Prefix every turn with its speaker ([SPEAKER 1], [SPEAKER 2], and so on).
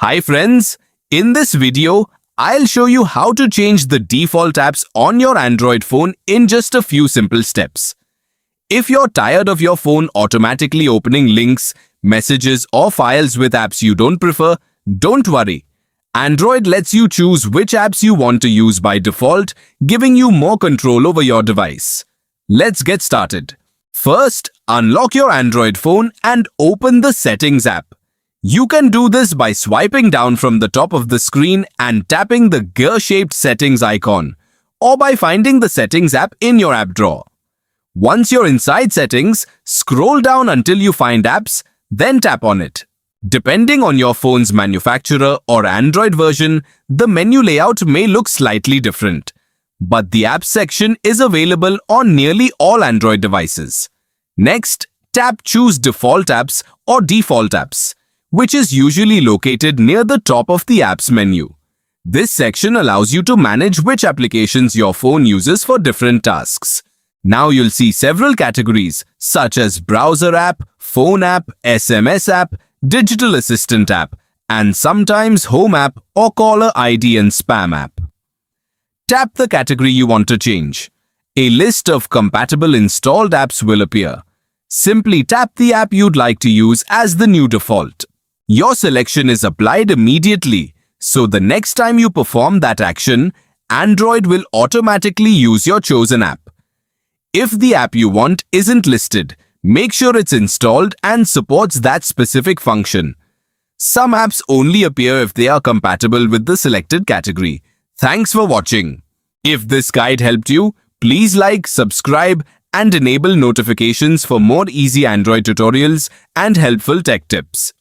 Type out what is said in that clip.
[SPEAKER 1] Hi friends, in this video, I'll show you how to change the default apps on your Android phone in just a few simple steps. If you're tired of your phone automatically opening links, messages or files with apps you don't prefer, don't worry. Android lets you choose which apps you want to use by default, giving you more control over your device. Let's get started. First, unlock your Android phone and open the Settings app. You can do this by swiping down from the top of the screen and tapping the gear-shaped Settings icon, or by finding the Settings app in your app drawer. Once you're inside Settings, scroll down until you find Apps, then tap on it. Depending on your phone's manufacturer or Android version, the menu layout may look slightly different. But the Apps section is available on nearly all Android devices. Next, tap Choose Default Apps or Default Apps, which is usually located near the top of the Apps menu. This section allows you to manage which applications your phone uses for different tasks. Now you'll see several categories such as Browser app, Phone app, SMS app, Digital Assistant app, and sometimes Home app or Caller ID and Spam app. Tap the category you want to change. A list of compatible installed apps will appear. Simply tap the app you'd like to use as the new default. Your selection is applied immediately, so the next time you perform that action, Android will automatically use your chosen app. If the app you want isn't listed, make sure it's installed and supports that specific function. Some apps only appear if they are compatible with the selected category. Thanks for watching. If this guide helped you, please like, subscribe, and enable notifications for more easy Android tutorials and helpful tech tips.